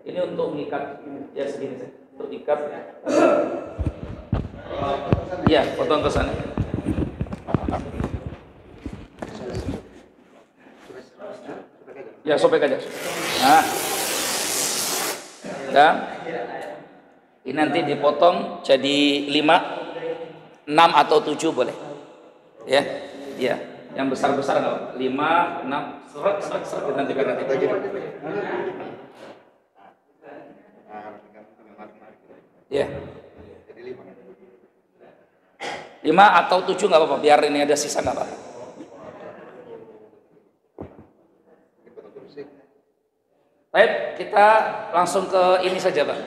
Ini untuk mengikat ya segini saja. Untuk ikat. Ya, potong ke sana. Ya, sobek aja. Nah. Dan ini nanti dipotong jadi 5, 6 atau 7 boleh. Ya. Ya, yang besar-besar enggak? 5, 6, seret nanti biar nanti. Ya. 5 atau 7 enggak apa-apa, biar ini ada sisa enggak apa-apa. Baik, kita langsung ke ini saja, Pak.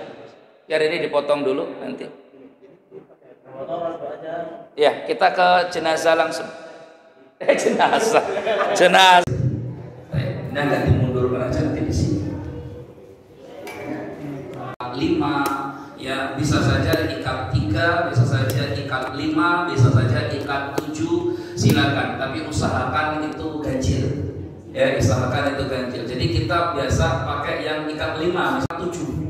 Biar ini dipotong dulu nanti. Ya, kita ke jenazah langsung. Jenazah. Nah, ganti mundur aja nanti di sini. 5, ya bisa saja ikat 3, bisa saja ikat 5, bisa saja ikat 7, silakan. Tapi usahakan itu ganjil. Ya, usahakan itu ganjil. Jadi kita biasa pakai yang ikat 5, misal 7.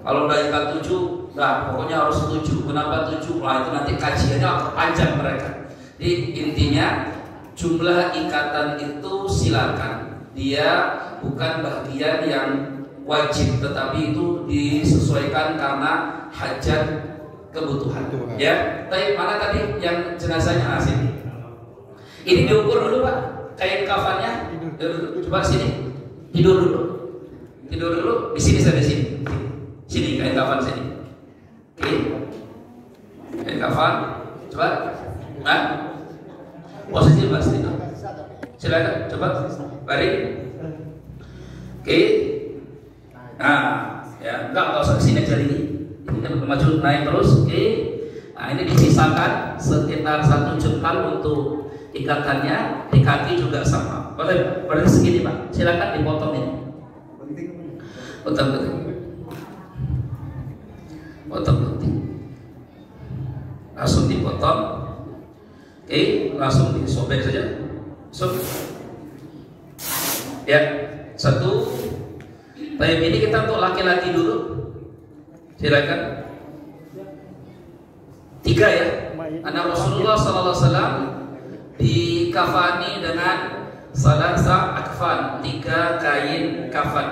Kalau udah ikat 7, nah pokoknya harus 7. Kenapa 7? Nah itu nanti kajiannya panjang mereka. Jadi intinya jumlah ikatan itu silakan. Dia bukan bagian yang wajib, tetapi itu disesuaikan karena hajat kebutuhan. Ya, tapi mana tadi yang jenazahnya asing? Ini diukur dulu, Pak. Kain kafannya. Coba sini, tidur dulu di sini saja, sini kain kafan sini. Oke, kain kafan, coba, posisi Mas tidur. Silakan, coba baring. Oke, nah, ya enggak usah kesini aja ini maju naik terus. Oke, nah ini disisakan sekitar 1 jengkal untuk ikatannya, di kaki juga sama. Berarti segini, Pak. Silakan dipotong ini. Potong. Langsung dipotong. Oke, langsung disobek saja. Ya, 1. Baik, ini kita untuk laki-laki dulu. Silakan. 3 ya. Karena Rasulullah SAW dikafani dengan salasa akfan, 3 kain kafan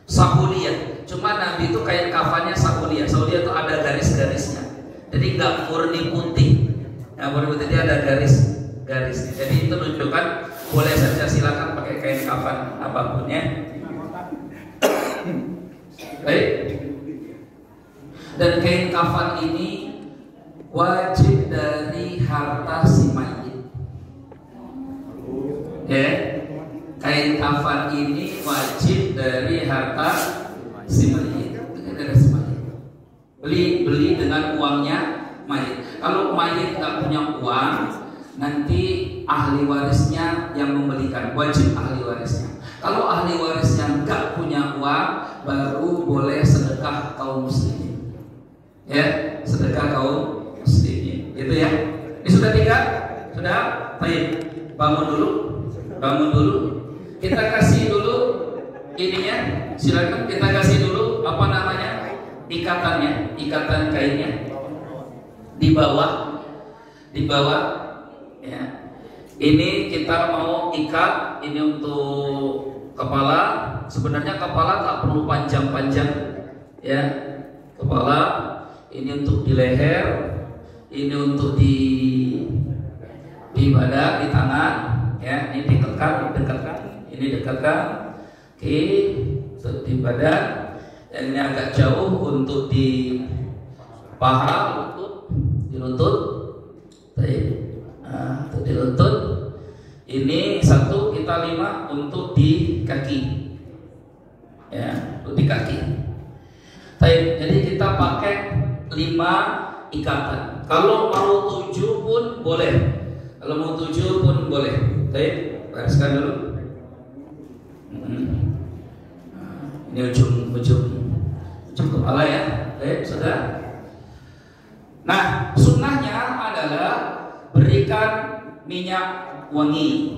sahuliyah. Cuma Nabi itu kain kafannya sahuliyah. Sahuliyah itu ada garis-garisnya. Jadi nggak murni putih. Nah, murni putih dia ada garis-garisnya. Jadi itu menunjukkan boleh saja silakan pakai kain kafan apapun ya. Baik. Dan kain kafan ini wajib dari harta si mayit. Ya, kain kafan ini wajib dari harta si mayit. Beli dengan uangnya mayit. Kalau mayit nggak punya uang, nanti ahli warisnya yang membelikan, wajib ahli warisnya. Kalau ahli warisnya nggak punya uang, baru boleh sedekah kaum muslimin. Ya, sedekah kaum muslimin. Gitu ya. Ini sudah 3? Sudah? Baik. Bangun dulu. Kita kasih dulu ininya. Silakan kita kasih dulu apa namanya? Ikatannya, ikatan kainnya. Di bawah ya. Ini kita mau ikat ini untuk kepala. Sebenarnya kepala tak perlu panjang-panjang ya. Kepala ini untuk di leher, ini untuk di badan, di tangan ya. Ini dekatkan, ini dekatkan. Oke, untuk di badan. Dan ini agak jauh untuk di paha, di lutut. Nah, untuk di lutut. Ini 1 kita 5 untuk di kaki. Ya, untuk di kaki. Jadi kita pakai 5 ikatan. Kalau mau 7 pun boleh. Baik, bereskan dulu. Ini ujung kepala ya. Baik, sudah. Nah, sunnahnya adalah berikan minyak wangi.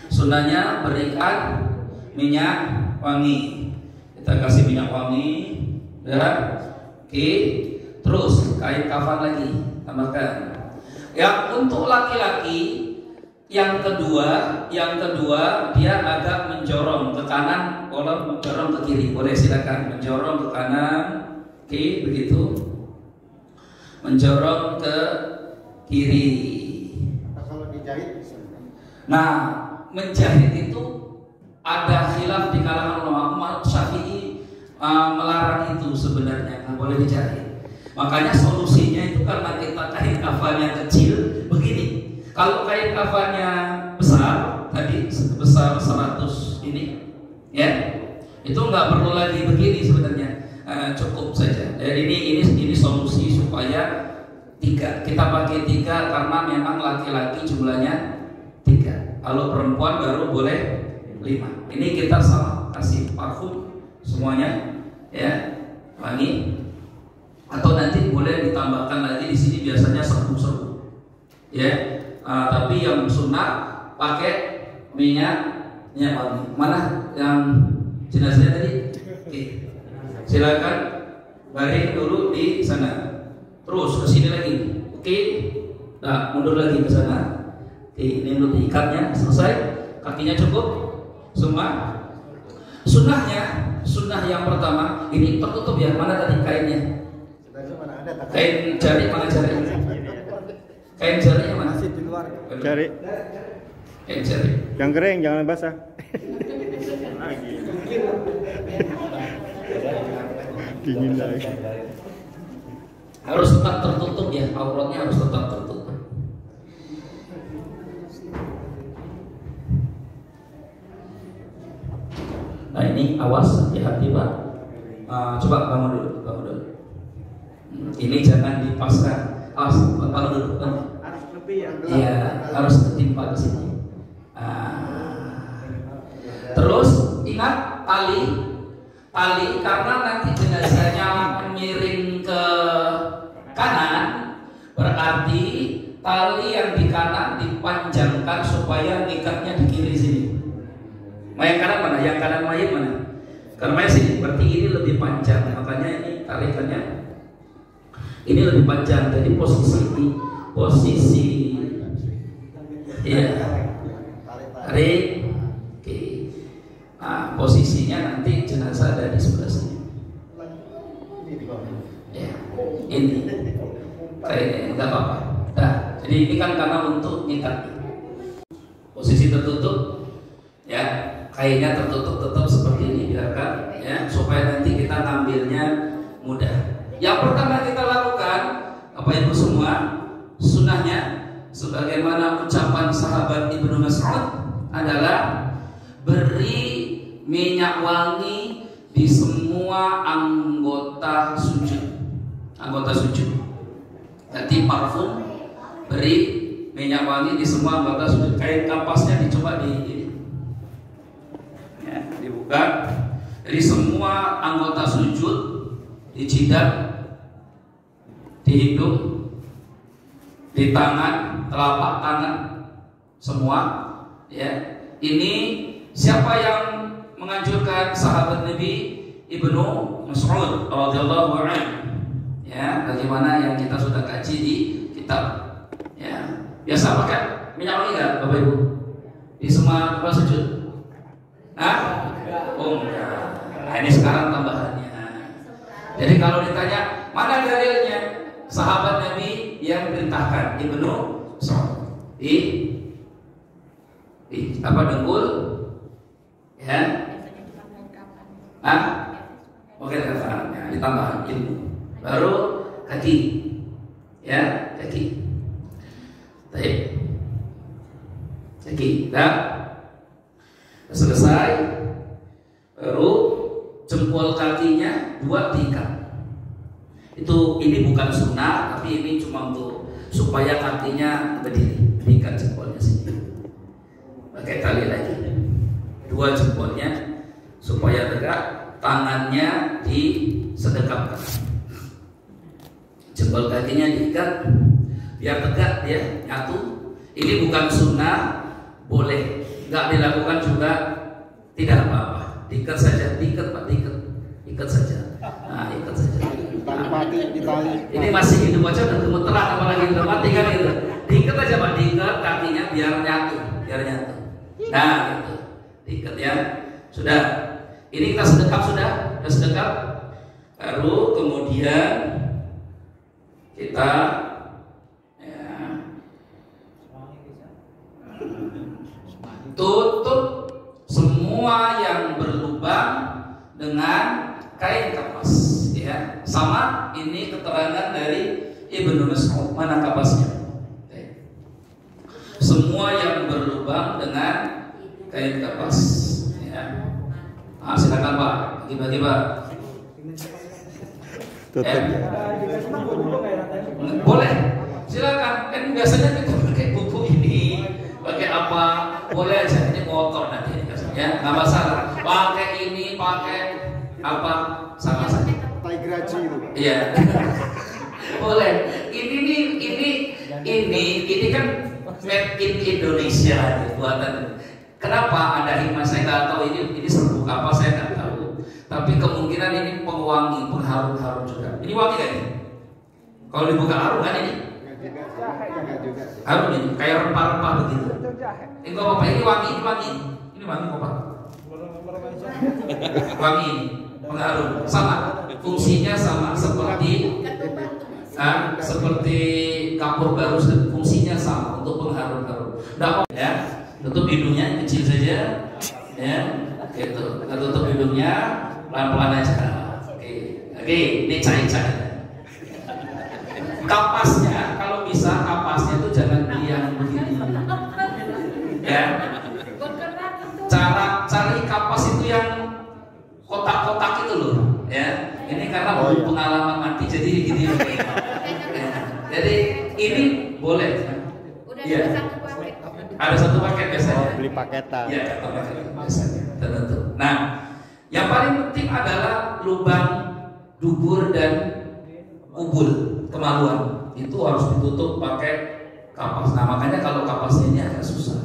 Sunnahnya berikan minyak wangi. Kita kasih minyak wangi, ya. Oke. Terus kain kafan lagi, tambahkan. Ya, untuk laki-laki yang kedua dia agak menjorong ke kanan, boleh menjorong ke kiri, boleh silakan menjorong ke kanan, oke, begitu, menjorong ke kiri. Kalau dijahit, nah, menjahit itu ada khilaf di kalangan ulama. Syafi'i melarang itu sebenarnya, nggak boleh dijahit. Makanya solusinya itu karena kita kain kafannya kecil, begini. Kalau kain kafannya besar, tadi sebesar 100 ini, ya, itu nggak perlu lagi begini sebenarnya, cukup saja. Ini solusi supaya 3. Kita pakai 3 karena memang laki-laki jumlahnya 3. Kalau perempuan baru boleh 5. Ini kita sama kasih parfum semuanya, ya, wangi. Atau nanti boleh ditambahkan lagi di sini biasanya serbuk-serbuk, ya. Tapi yang sunnah pakai minyak wangi. Mana yang jenazahnya tadi? Oke. Silakan baring dulu di sana. Terus ke sini lagi. Oke. Nah, mundur lagi ke sana. Oke, ini untuk ikatnya selesai. Kakinya cukup semua. Sunnah yang pertama ini tertutup ya. Mana tadi kainnya? Kain jari mana jari? Kain jarinya mana? Masih di luar. Jari. Kain jari. Yang kering jangan basah. Dingin lagi. Harus tetap tertutup ya, auratnya harus tetap tertutup. Nah ini awas, hati-hati Pak. Coba bangun dulu. Ini jangan dipaskan. Awas, bangun dulu. Harus lebih ya. Iya, harus ketimpa ke sini. Terus ingat tali karena nanti jenazahnya miring ke kanan, berarti tali yang di kanan dipanjangkan supaya ngikatnya di kiri sini. Yang kanan mana? Yang kanan mayit mana? Kanan mayit sini. Berarti ini lebih panjang. Makanya ini tarikannya ini lebih panjang. Jadi posisi ya tarik. Oke. Nah, posisinya nanti jenazah ada di sebelah sini. Ya, ini kayaknya nggak apa-apa. Nah, jadi ini kan karena untuk ngikat. Posisi tertutup, ya, kainnya tertutup tetap seperti ini biarkan, ya, supaya nanti kita ngambilnya mudah. Yang pertama kita lakukan, Bapak Ibu semua, sunnahnya sebagaimana ucapan sahabat Ibnu Mas'ud adalah beri minyak wangi di semua anggota sujud. Jadi parfum, beri minyak wangi di semua anggota sujud. Kain kapasnya dicoba dibuka. Jadi semua anggota sujud, di jidat, di hidung, di tangan, telapak tangan, semua. Ya, ini siapa yang menganjurkan? Sahabat Nabi Ibnu Mas'ud radhiyallahu anhu. Ya, bagaimana yang kita sudah kaji di kitab. Ya, biasa pakai minyak wangi nggak, Bapak Ibu? Di semua tempat sujud? Oh enggak. Nah, ini sekarang tambahannya. Jadi kalau ditanya mana dalilnya, sahabat Nabi yang perintahkan Ibnu Mas'ud di apa, dengkul, ya, oke, kafannya ditambah ilmu, baru kaki, ya, kaki, dah selesai, baru jempol kakinya 2 diikat. Ini bukan sunnah, tapi ini cuma untuk supaya kakinya berdiri, diikat jempolnya sini. Pakai tali lagi, 2 jempolnya supaya tegak, tangannya disedekapkan, jempol kakinya diikat biar tegak, dia nyatu. Ini bukan sunnah, boleh, nggak dilakukan juga tidak apa-apa. Diikat saja, diikat Pak, diikat. Ikat saja. Nah, ikat saja. Tali pati, di tali. Ini masih hidup aja udah gemeteran apalagi udah mati kan gitu. Diikat aja Pak, diikat kakinya biar nyatu, biar nyatu. Nah, gitu. Diikat ya. Sudah. Ini kita sedekap sudah sedekap. Baru kemudian kita ya, tutup semua yang berlubang dengan kain kapas ya. Sama ini keterangan dari Ibnu Mas'ud. Mana kapasnya? Semua yang berlubang dengan kain kapas ya. Nah, silakan Pak, bagi-bagi Pak. Tutup. Boleh, silakan. Kan biasanya kita pakai buku ini, pakai apa? Boleh aja, ini kotor nanti ya, nggak masalah. Pakai ini, pakai apa? Sama saja. Tai geraji itu. Iya. Boleh. Ini kan made in Indonesia buatan. Kenapa ada hikmah saya nggak tahu ini serbuk apa saya nggak tahu. Tapi kemungkinan ini pengwangi, pengharum-harum juga. Ini wangi kan ini? Kalau dibuka harum kan ini? Enggak juga. Harum ini, kayak rempah-rempah begitu. Ini nggak apa-apa, ini wangi. Ini wangi apa? Wangi ini, pengharum. Sama, fungsinya sama seperti kapur baru, fungsinya sama untuk pengharum-harum. Nggak apa ya? Tutup hidungnya kecil saja, ya, gitu. Kita tutup hidungnya pelan-pelan aja. Oke, ini cair-cair. Kapasnya, kalau bisa kapasnya itu jangan yang begini, ya. Cari kapas itu yang kotak-kotak itu loh, ya. Ini karena belum pengalaman mati, jadi gini. Jadi ini boleh. Ya. Ada satu paket biasanya. Beli paketan. Iya, paket biasanya. Tentu. Nah, yang paling penting adalah lubang dubur dan kubul kemaluan. Itu harus ditutup pakai kapas. Nah, makanya kalau kapasnya ini agak susah.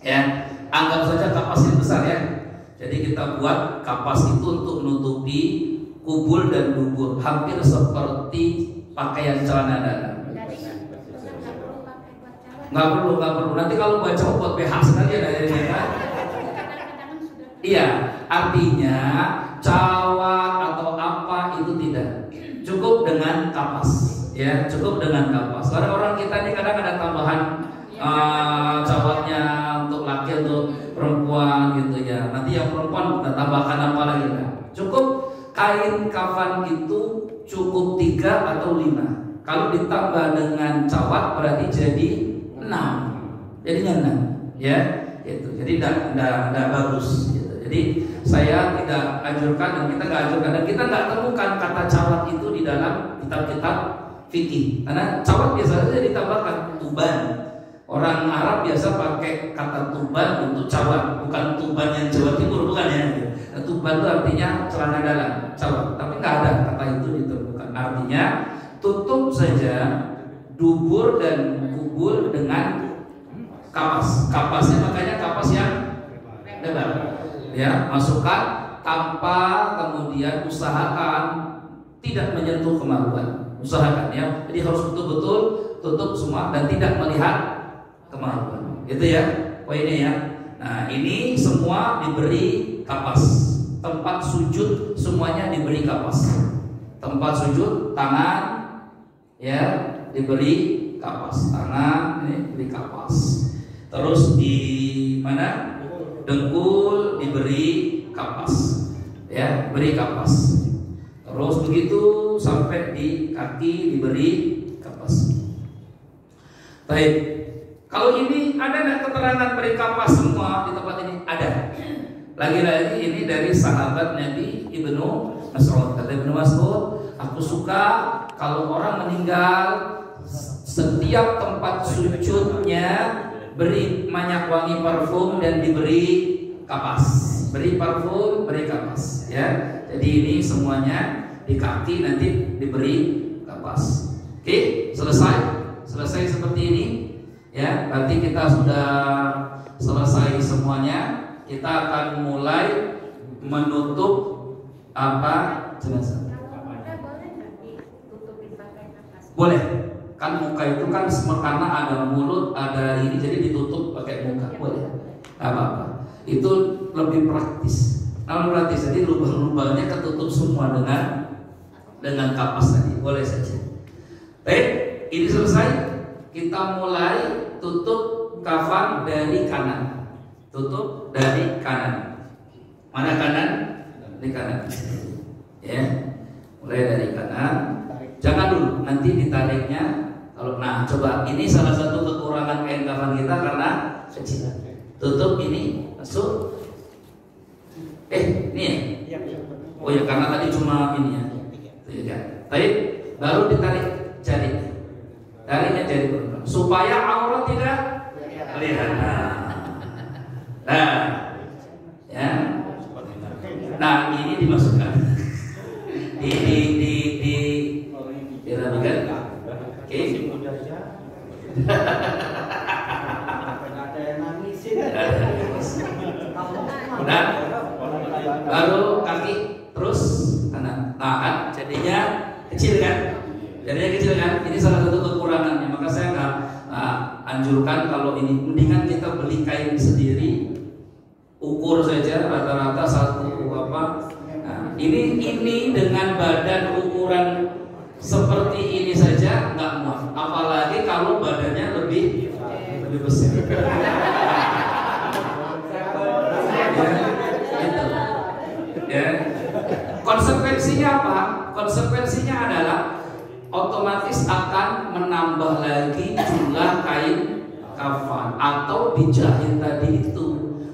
Ya, anggap saja kapasnya besar ya. Jadi kita buat kapas itu untuk menutupi kubul dan dubur, hampir seperti pakaian celana dalam. Nggak perlu. Nanti kalau baca buat BH sekali ada ini kan? Iya, artinya cawat atau apa itu tidak. Cukup dengan kapas, ya, cukup dengan kapas. Karena orang kita ini kadang ada tambahan cawatnya untuk laki atau perempuan gitu ya. Nanti yang perempuan kita tambahkan apa lagi kan? Cukup kain kafan itu cukup 3 atau 5. Kalau ditambah dengan cawat berarti jadi 6, jadinya 6, ya, itu. Jadi tidak bagus, gitu. Jadi saya tidak anjurkan dan kita nggak anjurkan dan kita nggak temukan kata cawat itu di dalam kitab-kitab fikih. Karena cawat biasanya ditambahkan tuban. Orang Arab biasa pakai kata tuban untuk cawat, bukan tuban yang Jawa Timur, bukan ya. Tuban itu artinya celana dalam, cawat. Tapi nggak ada kata itu ditemukan. Artinya tutup saja dubur dan kubul dengan kapas. Kapasnya makanya kapas yang lebar. Ya, masukkan tanpa kemudian usahakan tidak menyentuh kemaluan. Usahakan ya. Jadi harus betul-betul tutup semua dan tidak melihat kemaluan. Gitu ya. Poinnya ya. Nah, ini semua diberi kapas. Tempat sujud semuanya diberi kapas. Tempat sujud tangan ya diberi kapas, tangan ini diberi kapas. Terus di mana? Dengkul diberi kapas. Ya, beri kapas. Terus begitu sampai di kaki diberi kapas. Baik. Kalau ini ada nggak keterangan beri kapas semua di tempat ini? Ada. Lagi-lagi ini dari sahabat Nabi Ibnu Mas'ud. Kata Ibnu Mas'ud, aku suka kalau orang meninggal setiap tempat sujudnya beri minyak wangi parfum dan diberi kapas. Beri parfum, beri kapas ya. Jadi ini semuanya di kaki nanti diberi kapas. Oke, selesai seperti ini ya. Berarti kita sudah selesai semuanya. Kita akan mulai menutup apa jenazah. Boleh, kan muka itu kan karena ada mulut, ada ini, jadi ditutup pakai muka, boleh, nggak apa-apa. Itu lebih praktis. Jadi lubang-lubangnya ketutup semua dengan kapas tadi, boleh saja. Baik, ini selesai. Kita mulai tutup kafan dari kanan. Tutup dari kanan. Mana kanan? Di kanan. Ya, mulai dari kanan. Jangan dulu, nanti ditariknya. Kalau coba ini salah satu kekurangan kain kafan kita karena kecil. Tutup ini, masuk. Ini ya. Oh ya, karena tadi cuma ini ya. Tarik, baru ditarik jari. Tariknya jari supaya aurat tidak kelihatan. Ya. Nah, ini dimasukkan. Dirapikan. Oke. Udah. Baru kaki terus kanan. Nah kan jadinya kecil kan? Ini salah satu kekurangannya. Maka saya nggak anjurkan kalau ini. Mendingan kita beli kain sendiri, ukur saja rata-rata satu apa. Nah, ini dengan badan ukuran seperti ini saja nggak muat. Apalagi kalau badannya lebih besar. Ya. Konsekuensinya apa? Konsekuensinya adalah otomatis akan menambah lagi jumlah kain kafan atau dijahit tadi itu.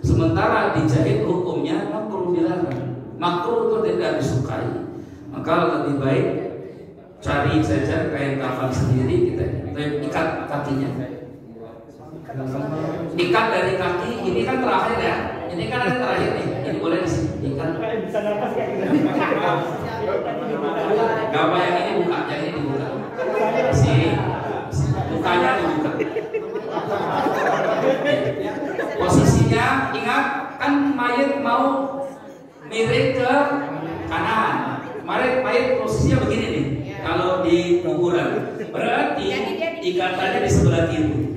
Sementara dijahit hukumnya makruh dilarang. Makruh itu tidak disukai. Maka lebih baik cari saja kain kafan sendiri, kita ikat kakinya. Ikat dari kaki, ini kan terakhir ya. Ini kan yang terakhir nih. Ini boleh ikat. Bisa nafas kayak gitu. Gambar yang ini buka, yang ini dibuka. Sini, bukanya dibuka. Posisinya ingat, kan mayat mau miring ke kanan. Mayat posisinya begini nih. Kalau di kuburan, berarti ikatannya di sebelah kiri.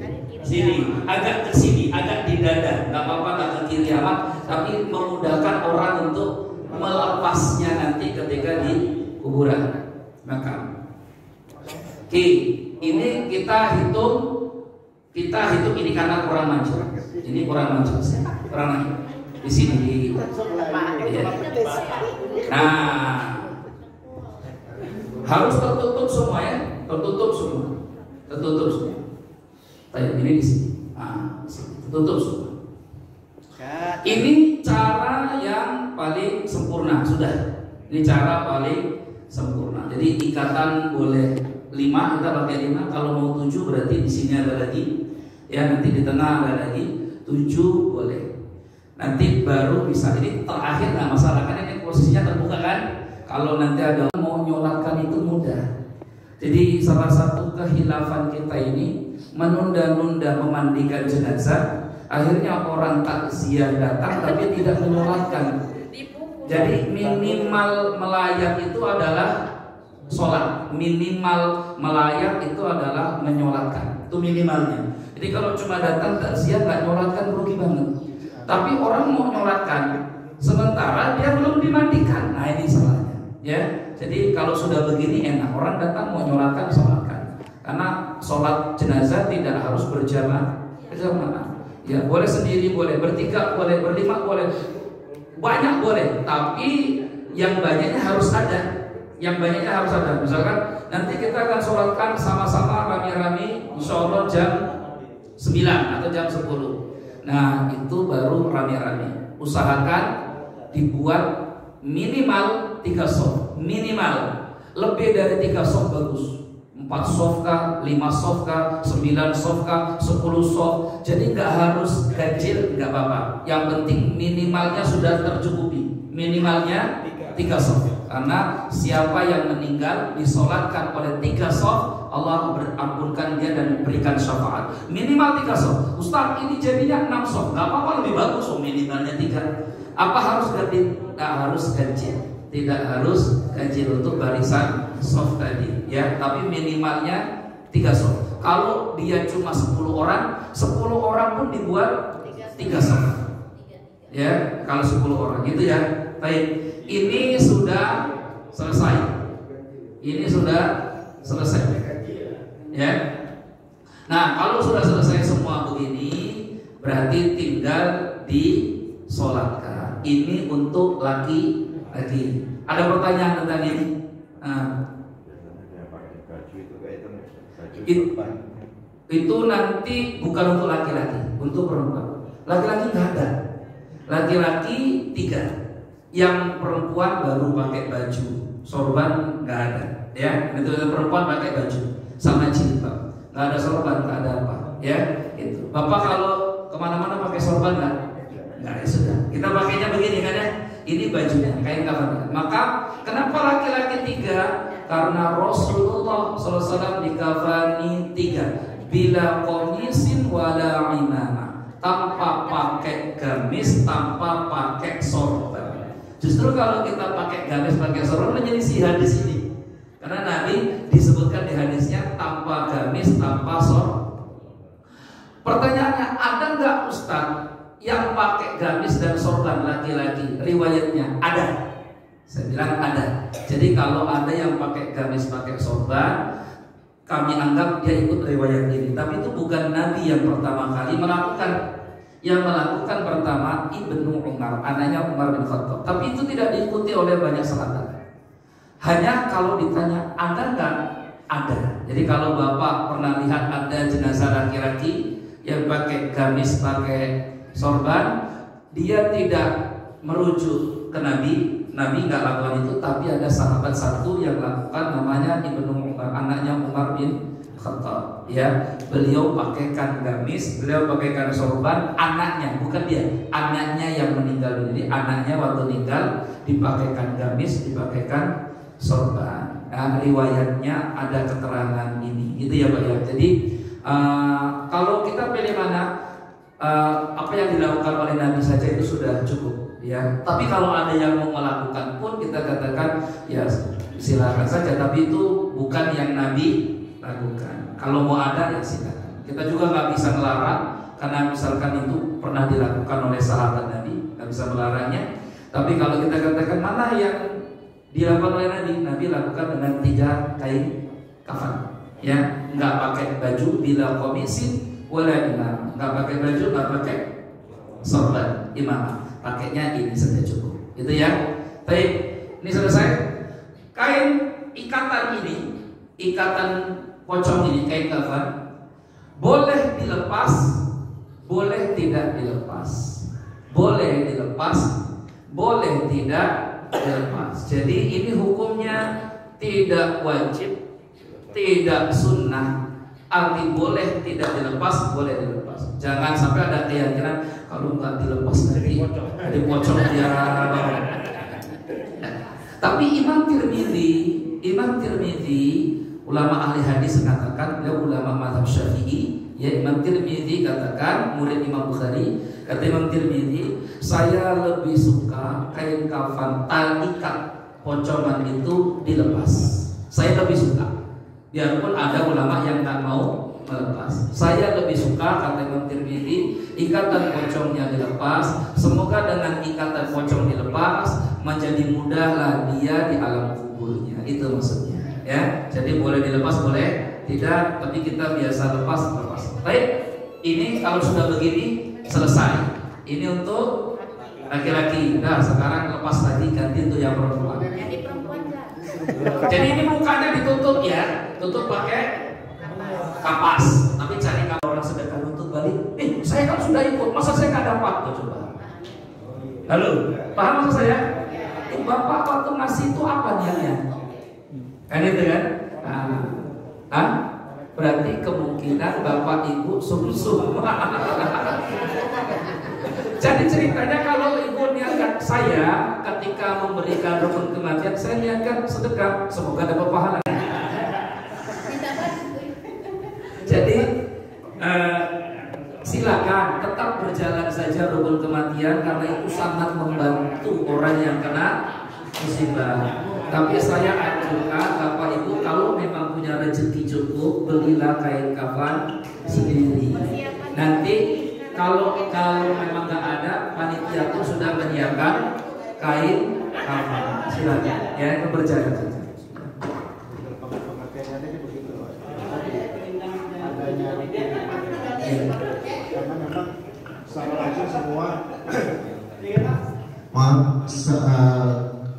Sini, agak ke sini, agak di dada, nggak apa-apa, nggak ke kiri amat, tapi memudahkan orang untuk melepasnya nanti ketika di kuburan. Maka, oke, ini kita hitung ini karena kurang maju. Ini kurang maju, kurang maju. Di sini di. Ya. Nah, harus tertutup semua ya, tertutup semua. Ini di sini. Tutup semua. Ini cara yang paling sempurna sudah. Ini cara paling sempurna. Jadi ikatan boleh 5, kita pakai 5. Kalau mau 7 berarti di sini ada lagi. Ya, nanti di tengah ada lagi. 7 boleh. Nanti baru bisa. Ini terakhir nggak masalah kan ini posisinya terbuka kan. Kalau nanti ada mau nyolatkan itu mudah. Jadi salah satu kehilafan kita ini menunda-nunda memandikan jenazah. Akhirnya orang takziah datang tapi tidak menyolatkan. Jadi minimal melayat itu adalah sholat. Minimal melayat itu adalah menyolatkan. Itu minimalnya. Jadi kalau cuma datang takziah nggak nyolatkan rugi banget. Tapi orang mau nyolatkan sementara dia belum dimandikan. Nah ini salahnya. Ya. Jadi kalau sudah begini enak, orang datang mau nyolatkan sholatkan. Karena sholat jenazah tidak harus berjamaah. Ya boleh sendiri, boleh bertiga, boleh berlima, boleh banyak boleh. Tapi yang banyaknya harus ada. Misalkan nanti kita akan sholatkan sama-sama rame-rame, insya Allah jam 9 atau jam 10. Nah itu baru rame-rame. Usahakan dibuat minimal 3 soft. Minimal. Lebih dari 3 soft bagus. 4 soft kah, 5 soft kah, 9 soft kah, 10 soft. Jadi nggak harus ganjil, nggak apa-apa. Yang penting minimalnya sudah tercukupi. Minimalnya 3 soft. Karena siapa yang meninggal disolatkan oleh 3 soft, Allah berampunkan dia dan berikan syafaat. Minimal 3 soft. Ustaz ini jadinya 6 soft. Nggak apa-apa, lebih bagus. Minimalnya 3. Apa harus ganti? Tidak harus ganjil. Tidak harus ganjil untuk barisan soft tadi, ya. Tapi minimalnya 3 soft. Kalau dia cuma 10 orang, 10 orang pun dibuat 3 soft. Ya, kalau 10 orang gitu ya. Baik. Ini sudah selesai. Ini sudah selesai. Ya. Nah, kalau sudah selesai semua begini, berarti tinggal disolatkan. Ini untuk laki-laki. Ada pertanyaan tentang ini? Itu nanti bukan untuk laki-laki, untuk perempuan. Laki-laki nggak ada. Laki-laki 3. Yang perempuan baru pakai baju, sorban nggak ada. Ya, itu perempuan pakai baju sama jilbab. Nggak ada sorban, nggak ada apa. Ya, itu. Bapak kalau kemana-mana pakai sorban nggak? Nggak ada, sudah. Kita pakainya begini kan ya. Ini bajunya, kain kafan. Maka kenapa laki-laki 3? Karena Rasulullah SAW dikafani 3. Bila komisin wala imamah, tanpa pakai gamis, tanpa pakai sorban. Justru kalau kita pakai gamis, pakai sorban, menjadi hadis ini. Karena Nabi disebutkan di hadisnya tanpa gamis, tanpa sorban. Pertanyaannya, ada nggak Ustaz yang pakai gamis dan sorban laki-laki? Riwayatnya ada. Saya bilang ada. Jadi kalau ada yang pakai gamis, pakai sorban, kami anggap dia ikut riwayat ini. Tapi itu bukan Nabi yang pertama kali melakukan. Yang melakukan pertama Ibnu Umar, anaknya Umar bin Khattab. Tapi itu tidak diikuti oleh banyak sahabat. Hanya kalau ditanya ada nggak? Ada. Jadi kalau Bapak pernah lihat ada jenazah laki-laki yang pakai gamis, pakai sorban, dia tidak merujuk ke Nabi. Nabi nggak lakukan itu, tapi ada sahabat satu yang lakukan, namanya Ibnu Umar, anaknya Umar bin Khattab. Ya, beliau pakaikan gamis, beliau pakaikan sorban, anaknya, bukan dia, anaknya yang meninggal. Jadi anaknya waktu meninggal dipakaikan gamis, dipakaikan sorban. Nah, riwayatnya ada keterangan ini, gitu ya Pak ya. Jadi kalau kita pilih mana, apa yang dilakukan oleh Nabi saja itu sudah cukup, ya. Tapi kalau ada yang mau melakukan pun kita katakan ya silakan saja. Tapi itu bukan yang Nabi lakukan. Kalau mau ada ya silakan. Kita juga nggak bisa melarang, karena misalkan itu pernah dilakukan oleh sahabat Nabi, nggak bisa melarangnya. Tapi kalau kita katakan mana yang dilakukan oleh Nabi, Nabi lakukan dengan 3 kain kafan. Ya, nggak pakai baju bila komisin wala imam, nggak pakai baju, nggak pakai sorban imam, pakainya ini saja cukup. Itu ya. Baik, ini selesai. Kain ikatan ini, ikatan pocong ini, kain kafan, boleh dilepas, boleh tidak dilepas, boleh dilepas, boleh tidak dilepas. Jadi ini hukumnya tidak wajib, tidak sunnah. Arti boleh tidak dilepas, boleh dilepas. Jangan sampai ada keyakinan kalau nggak dilepas nanti ada pocong dia. Tapi Imam Tirmidzi, ulama ahli hadis mengatakan, beliau ulama mazhab Syafi'i, ya. Imam Tirmidzi katakan, murid Imam Bukhari, kata Imam Tirmidzi, saya lebih suka kain kafan ikat pocongan itu dilepas. Saya lebih suka. Biarpun ada ulama yang tak mau melepas, saya lebih suka, kata Imam Tirmidzi, ikatan pocongnya dilepas. Semoga dengan ikatan pocong dilepas menjadi mudahlah dia di alam kuburnya. Itu maksudnya, ya. Jadi boleh dilepas, boleh tidak, tapi kita biasa lepas. Baik, ini kalau sudah begini selesai. Ini untuk laki-laki. Nah, sekarang lepas lagi, ganti untuk yang perempuan. Jadi ini mukanya ditutup ya, tutup pakai kapas. Tapi cari kalau orang sedekah untuk balik, saya kan sudah ikut, masa saya nggak dapat? Coba. Halo, paham maksud saya? Bapak waktu ngasih itu apa niatnya? Kan itu kan? Berarti kemungkinan bapak ibu sum-sum. Jadi ceritanya kalau ibu niatkan, saya ketika memberikan rukun kematian, saya niatkan sedekah, semoga dapat pahala. Jadi silakan. tetap berjalan saja rukun kematian karena itu sangat membantu orang yang kena musibah. Tapi saya anjurkan Bapak Ibu kalau memang punya rezeki cukup, belilah kain kafan sendiri. Nanti kalau memang nggak ada, panitia pun sudah menyiapkan kain kafan. Silakan ya, itu berjalan saja. Pengertiannya ini begitu loh. Adanya karena memang secara langsung semua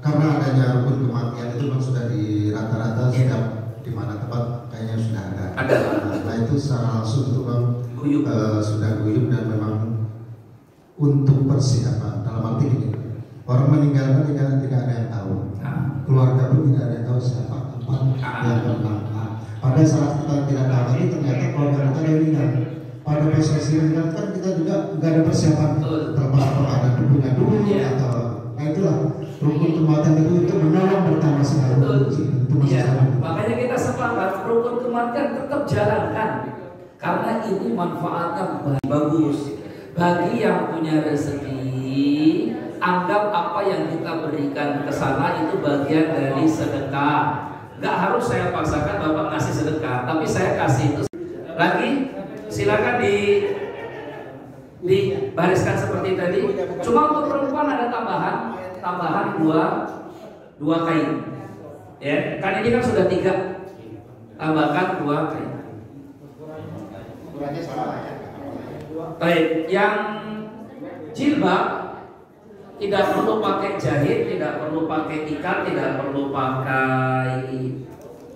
karena adanya rukun kematian itu memang sudah di rata-rata setiap di mana tempat kayaknya sudah ada. Nah itu secara langsung itu memang sudah guyup dan memang untuk persiapan dalam arti ini orang meninggal kan tidak ada yang tahu, keluarga pun tidak ada yang tahu siapa tempat yang bernama. Pada saat kita tidak tahu ini ternyata keluarga kita ada meninggal. Pada posisi meninggal kan kita juga nggak ada persiapan termasuk ada punya dulu atau nah itulah rukun kematian itu menolong pertama sekali. Makanya kita sepakat rukun kematian tetap jalankan karena ini manfaatnya bagus bagi yang punya rezeki. Anggap apa yang kita berikan ke sana itu bagian dari sedekah. Gak harus saya paksakan Bapak ngasih sedekah, tapi saya kasih itu lagi. Silakan dibariskan seperti tadi. Cuma untuk perempuan ada tambahan dua kain. Ya, kan ini kan sudah 3. Tambahkan 2 kain. ukurannya sama ya. Baik, yang jilbab tidak perlu pakai jahit, tidak perlu pakai ikat, tidak perlu pakai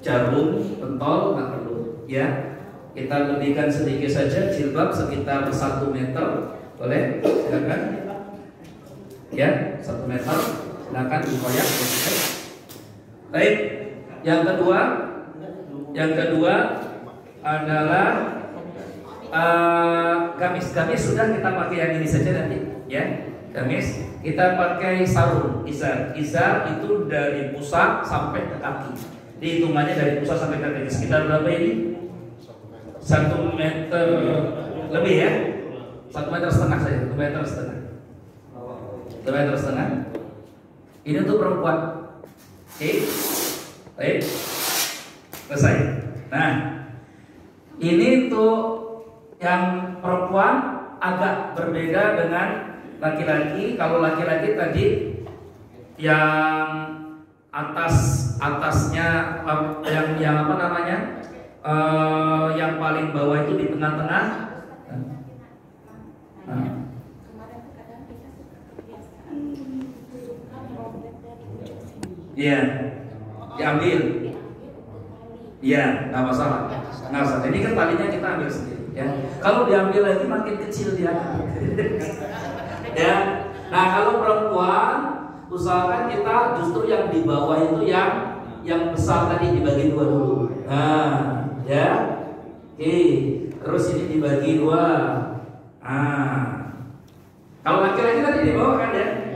jarum, pentol, nggak perlu. Ya, kita lebihkan sedikit saja, jilbab sekitar 1 meter, boleh? Silakan. Ya, 1 meter, silakan dikoyak. Baik, yang kedua adalah gamis. Gamis sudah kita pakai yang ini saja nanti, ya. Gamis kita pakai sarung, izar itu dari pusat sampai ke kaki. Hitungannya dari pusat sampai ke kaki sekitar berapa ini? 1 meter lebih ya? 1,5 meter saja, 1,5 meter. 1,5 meter. Ini untuk perempuan. Oke, baik, selesai. Nah, ini tuh yang perempuan agak berbeda dengan laki-laki. Kalau laki-laki tadi yang atasnya yang apa namanya, yang paling bawah itu di tengah-tengah. Iya, diambil. Iya, nggak masalah. Nggak masalah. Ini kan talinya kita ambil sendiri. Ya. Kalau diambil lagi makin kecil dia. Ya. Nah, kalau perempuan usahakan kita justru yang di bawah itu yang besar tadi dibagi 2 dulu. Nah, ya. Oke. Terus ini dibagi 2. Kalau laki-laki tadi di bawah kan ya.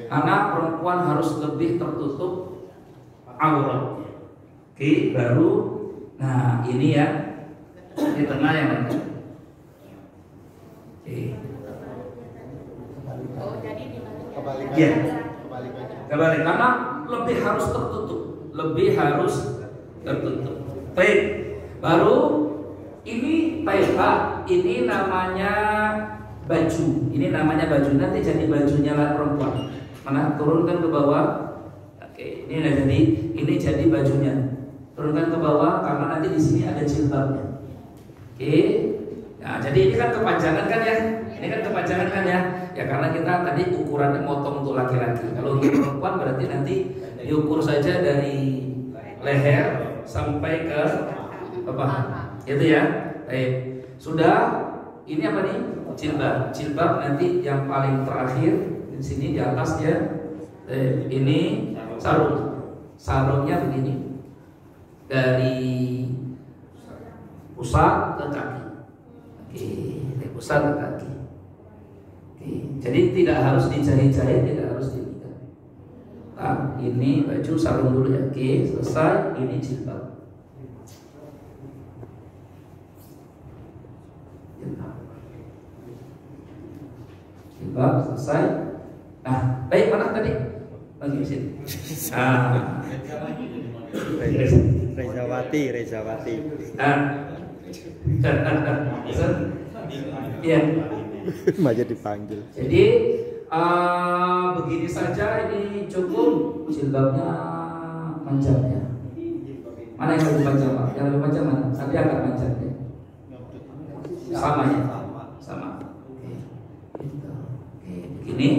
Karena perempuan harus lebih tertutup aurat. Oke, baru. Nah, ini ya di tengah yang ada. Oke. Kebalikan. Ya. Kebalikan. Karena lebih harus tertutup. Baik. Baru ini taiba, ini namanya baju. Ini namanya baju. Nanti jadi bajunya lah perempuan. Mana turunkan ke bawah. Oke, ini jadi bajunya. Turunkan ke bawah karena nanti di sini ada jilbabnya. Oke. Nah, jadi ini kan kepanjangan kan ya? Ini kan kepanjangan kan ya? Ya karena kita tadi ukurannya motong untuk laki-laki. Kalau untuk perempuan berarti nanti diukur saja dari leher sampai ke apa? Itu ya. Baik. Sudah. Ini apa nih? Jilbab. Jilbab nanti yang paling terakhir di sini di atas ya. Ini sarung. Sarungnya begini. Dari pusat ke kaki. Oke, dari pusat ke kaki. Oke, jadi tidak harus dijahit-jahit, tidak harus diikat. Nah, ini baju sarung dulu ya. Oke, selesai. Ini jilbab. jilbab selesai. Nah, baik, mana tadi? Lagi di sini. Rezawati. Iya. Maja dipanggil. Jadi begini saja, ini cukup. Jilbabnya panjang ya. Mana yang lebih panjang, Pak? Yang lebih panjang mana? Tapi agak panjang ya. Sama ya? Sama. Oke, begini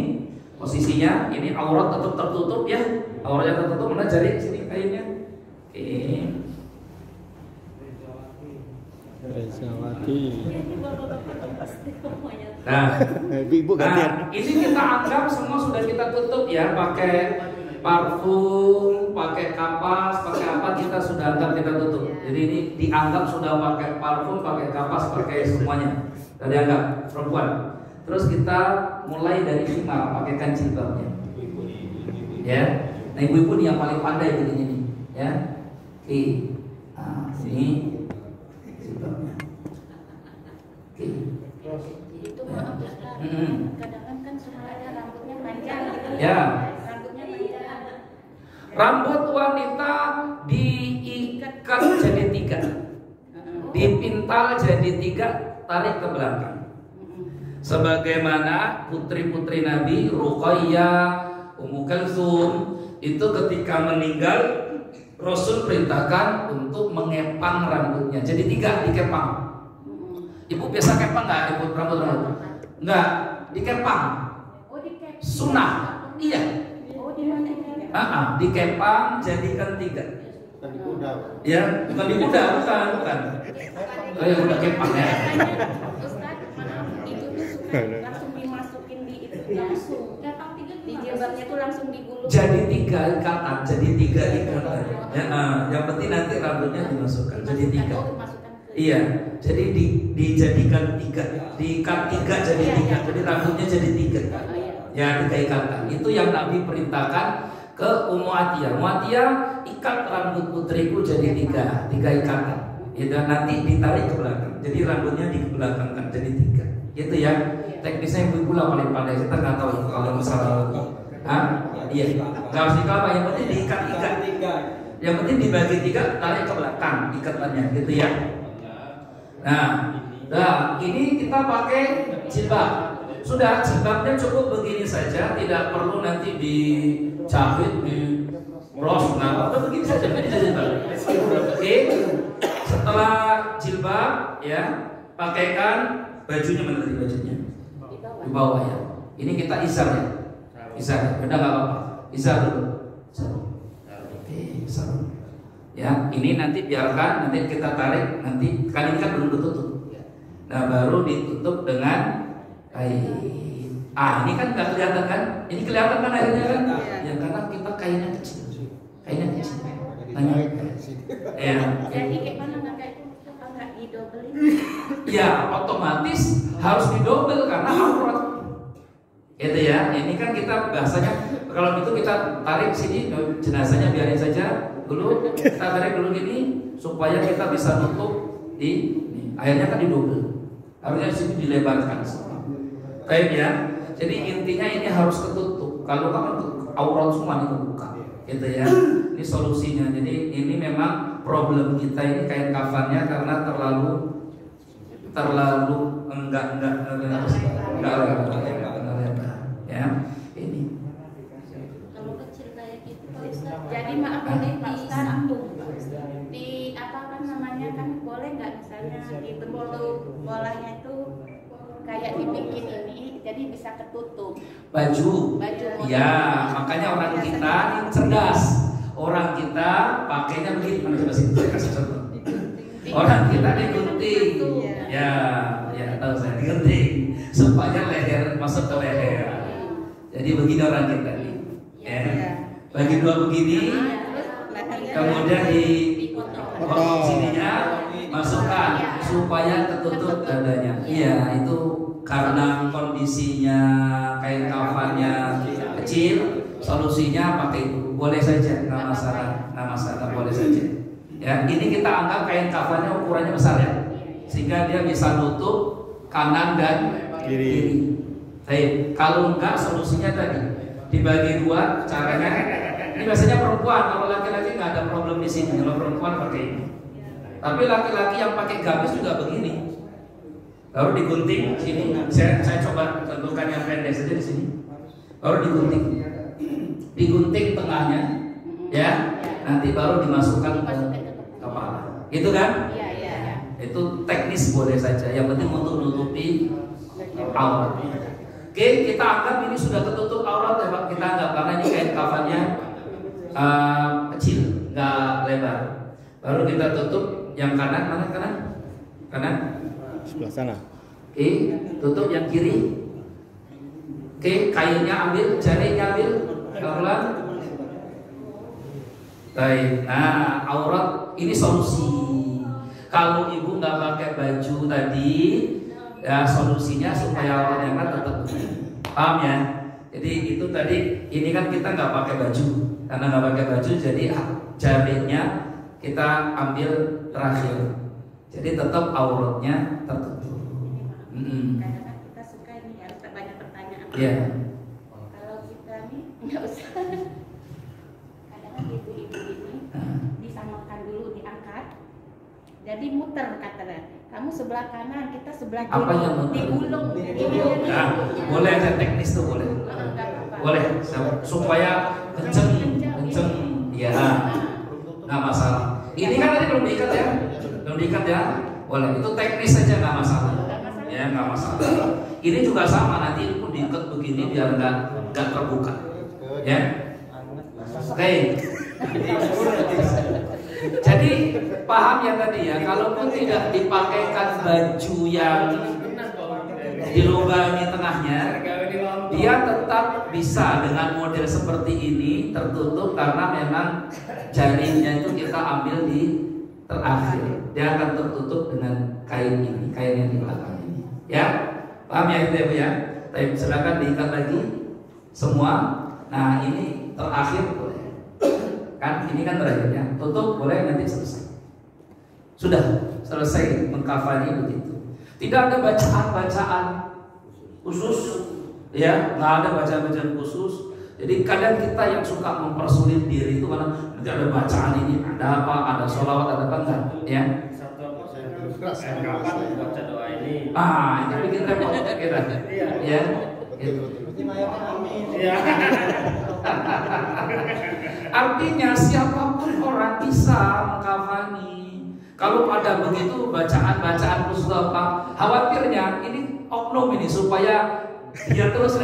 posisinya. Ini aurat tetap tertutup ya. Auratnya tertutup. Mana jari sini kainnya? Oke. Rezawati. Nah, Ibu gantian. ini kita anggap semua sudah kita tutup ya, pakai parfum, pakai kapas, pakai apa, kita sudah anggap kita tutup. Jadi ini dianggap sudah pakai parfum, pakai kapas, pakai semuanya. Dan dianggap perempuan. Terus kita mulai dari khimar, pakaikan jilbabnya. Ya. Nah, ibu-ibu nih yang paling pandai begini nih, ya. Oke. Nah, ini jilbabnya. Oke. Itu maaf Ustaz. Kadang-kadang kan suka ada rambutnya panjang gitu. Ya. Rambutnya panjang. Rambut wanita diikat jadi 3, dipintal jadi 3, tarik ke belakang. Sebagaimana putri-putri Nabi Ruqayyah, Ummu Kalsum itu ketika meninggal, Rasul perintahkan untuk mengepang rambutnya. Jadi 3 dikepang. Ibu biasa kepang nggak? Ibu rambut? Nggak, dikepang. Oh, dikepang. Sunnah. Iya. Oh, di mana ini? Dikepang jadikan 3. Bukan di kuda. Ya, bukan di kuda, bukan. Oh ya, udah kepang ya. Ustaz, maaf, itu tuh suka langsung dimasukin di itu langsung. Di jilbabnya tuh langsung digulung. Jadi 3 ikatan, jadi 3 ikatan. Ya, yang penting nanti rambutnya dimasukkan, jadi 3. Iya, jadi dijadikan 3, diikat 3 jadi 3, jadi rambutnya jadi 3. Ya, 3 ikatan. Itu yang Nabi perintahkan ke Ummu Atiyah. Ummu Atiyah, ikat rambut putriku jadi 3 ikatan. Ya, dan nanti ditarik ke belakang. Jadi rambutnya dibelakangkan jadi 3. Gitu ya. Teknisnya ibu-ibu lah paling pandai. Kita nggak tahu kalau masalah. Iya. Nggak harus ikat apa. Yang penting diikat 3. Yang penting dibagi 3, tarik ke belakang ikatannya. Gitu ya. Nah, ini kita pakai jilbab. Sudah, jilbabnya cukup begini saja, tidak perlu nanti dijahit, di bros, nah, begini saja, jilbab. Oke, setelah jilbab, ya, pakaikan bajunya, mana tadi bajunya? Di bawah ya. Ini kita izar ya, izar, udah nggak apa-apa, izar dulu. Oke, izar. Ya, ini nanti biarkan, nanti kita tarik, nanti kali ini kan belum ditutup. Nah, baru ditutup dengan kain. Ini kan nggak kelihatan kan? Ini kelihatan kan akhirnya kan? Ya, karena kita kainnya kecil. Kainnya kecil. Tanya. Ya. Jadi kayak mana nggak didobelin? Ya, otomatis harus didobel karena aurat. Gitu ya. Ini kan kita bahasanya, kalau gitu kita tarik sini, jenazahnya biarin saja dulu, kita tarik dulu gini supaya kita bisa nutup di ini. Akhirnya kan didobel. Harusnya di sini dilebarkan semua. Baik ya. Jadi intinya ini harus ketutup. Kalau kamu aurat semua ini kebuka. Gitu ya. Ini solusinya. Jadi ini memang problem kita ini kain kafannya karena terlalu enggak ya. Ini. Kalau kecil kayak gitu Pak Ustaz. Jadi maaf ini disambung. Di apa kan namanya kan boleh nggak misalnya dibentuk bolanya itu kayak dibikin ini jadi bisa ketutup. Baju. Ya, makanya orang kita ini cerdas. Orang kita pakainya begini, mana coba sih? Saya kasih contoh. Orang kita digunting. Ya, tahu saya digunting supaya leher masuk ke leher. Jadi begini orang kita nih. Ya. Bagi 2 begini. Kemudian dipotong sininya, masukkan supaya tertutup dadanya. Iya, itu karena kondisinya kain kafannya kecil, solusinya pakai itu. Boleh saja, nggak masalah, boleh saja. Ya, ini kita anggap kain kafannya ukurannya besar ya, sehingga dia bisa nutup kanan dan kiri. Baik, kalau enggak solusinya tadi dibagi dua caranya. Ini biasanya perempuan, kalau laki-laki nggak ada problem di sini. Kalau perempuan pakai ini. Tapi laki-laki yang pakai gamis juga begini. Baru digunting sini. Saya coba tentukan yang pendek saja di sini. Baru digunting. Digunting tengahnya, ya. Nanti baru dimasukkan ke kepala. Gitu kan? Iya. Itu teknis boleh saja. Yang penting untuk menutupi aurat. Oke, kita anggap ini sudah tertutup aurat ya Pak. Kita anggap karena ini kain kafannya kecil, nggak lebar. Baru kita tutup yang kanan, mana kanan? Sebelah sana. Oke, tutup yang kiri. Oke, kainnya ambil, jaringnya ambil, pelan. Baik, nah aurat ini solusi. Kalau ibu nggak pakai baju tadi, ya solusinya supaya auratnya tetap paham ya. Jadi itu tadi, ini kan kita nggak pakai baju, karena nggak pakai baju, jadi jaringnya kita ambil terakhir. Jadi tetap auratnya tertutup. Kadang-kadang kita suka ini harus banyak pertanyaan. Iya. Kalau kita nih nggak usah. Kadang-kadang ibu-ibu ini disamakan dulu, diangkat. Jadi muter katanya. Kamu sebelah kanan, kita sebelah kiri. Apa yang muter? Digulung. Nah, boleh aja teknis tuh boleh. Boleh supaya kenceng. Ya, nggak masalah. Ini kan tadi belum diikat ya, boleh. Itu teknis saja nggak masalah. Ya nggak masalah. Ini juga sama, nanti pun diikat begini biar nggak terbuka. Ya, oke. Jadi paham ya tadi ya, kalaupun tidak dipakaikan baju yang dilubangi tengahnya, dia tetap bisa dengan model seperti ini tertutup karena memang jaringnya itu kita ambil di terakhir. Dia akan tertutup dengan kain ini, kain yang di belakang ini. Ya, paham ya itu ya Bu ya? Tapi silakan diikat lagi semua. Nah ini terakhir boleh. Kan ini kan terakhirnya. Tutup boleh, nanti selesai. Sudah selesai mengkafani begitu. Tidak ada bacaan-bacaan khusus, ya, nggak ada bacaan-bacaan khusus. Jadi kadang kita yang suka mempersulit diri itu karena nanti ada bacaan ini, ada apa, ada sholawat, ada apa enggak, ya? Baca doa ini. Ini bikin repot kita, ya. Artinya siapapun orang bisa mengkafani. Kalau ada begitu bacaan-bacaan khusus apa, khawatirnya ini oknum ini supaya dia terus